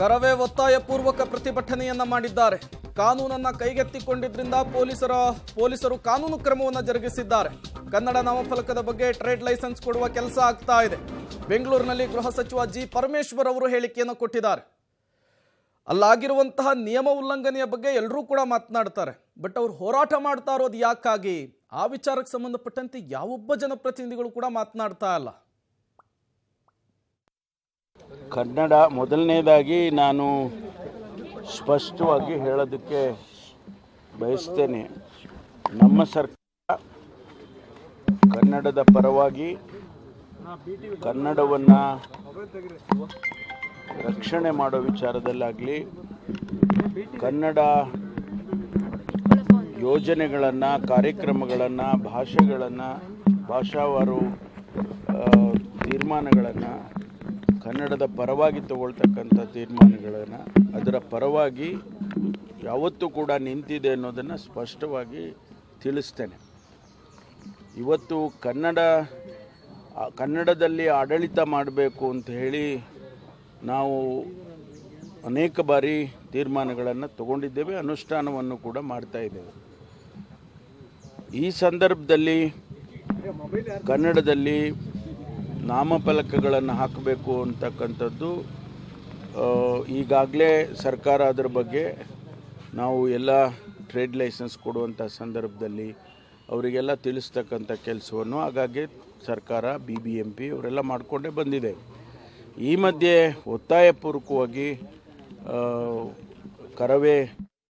ಕರವೇ ಒತ್ತಾಯಪೂರ್ವಕ ಪ್ರತಿಭಟನೆಯನ್ನ ಮಾಡಿದ್ದಾರೆ. ಕಾನೂನನ್ನ ಕೈಗೆತ್ತಿಕೊಂಡಿದ್ರಿಂದ ಪೊಲೀಸರು ಕಾನೂನು ಕ್ರಮವನ್ನು ಜರುಗಿಸಿದ್ದಾರೆ. ಕನ್ನಡ ನಾಮಫಲಕದ ಬಗ್ಗೆ ಟ್ರೇಡ್ ಲೈಸೆನ್ಸ್ ಕೊಡುವ ಕೆಲಸ ಆಗ್ತಾ ಇದೆ. ಬೆಂಗಳೂರಿನಲ್ಲಿ ಗೃಹ ಸಚಿವ ಜಿ ಪರಮೇಶ್ವರ್ ಅವರು ಹೇಳಿಕೆಯನ್ನು ಕೊಟ್ಟಿದ್ದಾರೆ. ಅಲ್ಲಾಗಿರುವಂತಹ ನಿಯಮ ಉಲ್ಲಂಘನೆಯ ಬಗ್ಗೆ ಎಲ್ಲರೂ ಕೂಡ ಮಾತನಾಡ್ತಾರೆ. ಬಟ್ ಅವರು ಹೋರಾಟ ಮಾಡ್ತಾ ಇರೋದು ಯಾಕಾಗಿ, ಆ ವಿಚಾರಕ್ಕೆ ಸಂಬಂಧಪಟ್ಟಂತೆ ಯಾವೊಬ್ಬ ಜನಪ್ರತಿನಿಧಿಗಳು ಕೂಡ ಮಾತನಾಡ್ತಾ ಇಲ್ಲ. ಕನ್ನಡ ಮೊದಲನೇದಾಗಿ ನಾನು ಸ್ಪಷ್ಟವಾಗಿ ಹೇಳೋದಕ್ಕೆ ಬಯಸ್ತೇನೆ. ನಮ್ಮ ಸರ್ಕಾರ ಕನ್ನಡದ ಪರವಾಗಿ, ಕನ್ನಡವನ್ನು ರಕ್ಷಣೆ ಮಾಡೋ ವಿಚಾರದಲ್ಲಾಗಲಿ, ಕನ್ನಡ ಯೋಜನೆಗಳನ್ನು, ಕಾರ್ಯಕ್ರಮಗಳನ್ನು, ಭಾಷೆಗಳನ್ನು, ಭಾಷಾವಾರು ತೀರ್ಮಾನಗಳನ್ನು, ಕನ್ನಡದ ಪರವಾಗಿ ತಗೊಳ್ತಕ್ಕಂಥ ತೀರ್ಮಾನಗಳನ್ನು, ಅದರ ಪರವಾಗಿ ಯಾವತ್ತೂ ಕೂಡ ನಿಂತಿದೆ ಅನ್ನೋದನ್ನು ಸ್ಪಷ್ಟವಾಗಿ ತಿಳಿಸ್ತೇನೆ. ಇವತ್ತು ಕನ್ನಡದಲ್ಲಿ ಆಡಳಿತ ಮಾಡಬೇಕು ಅಂತ ಹೇಳಿ ನಾವು ಅನೇಕ ಬಾರಿ ತೀರ್ಮಾನಗಳನ್ನು ತಗೊಂಡಿದ್ದೇವೆ, ಅನುಷ್ಠಾನವನ್ನು ಕೂಡ ಮಾಡ್ತಾ ಇದ್ದೇವೆ. ಈ ಸಂದರ್ಭದಲ್ಲಿ ಕನ್ನಡದಲ್ಲಿ ನಾಮಫಲಕಗಳನ್ನು ಹಾಕಬೇಕು ಅಂತಕ್ಕಂಥದ್ದು ಈಗಾಗಲೇ ಸರ್ಕಾರ ಅದರ ಬಗ್ಗೆ ನಾವು ಎಲ್ಲ ಟ್ರೇಡ್ ಲೈಸೆನ್ಸ್ ಕೊಡುವಂಥ ಸಂದರ್ಭದಲ್ಲಿ ಅವರಿಗೆಲ್ಲ ತಿಳಿಸ್ತಕ್ಕಂಥ ಕೆಲಸವನ್ನು ಆಗಾಗ್ಗೆ ಸರ್ಕಾರ BBMP ಅವರೆಲ್ಲ ಮಾಡಿಕೊಂಡೇ ಬಂದಿದೆ. ಈ ಮಧ್ಯೆ ಒತ್ತಾಯಪೂರ್ವಕವಾಗಿ ಕರವೇ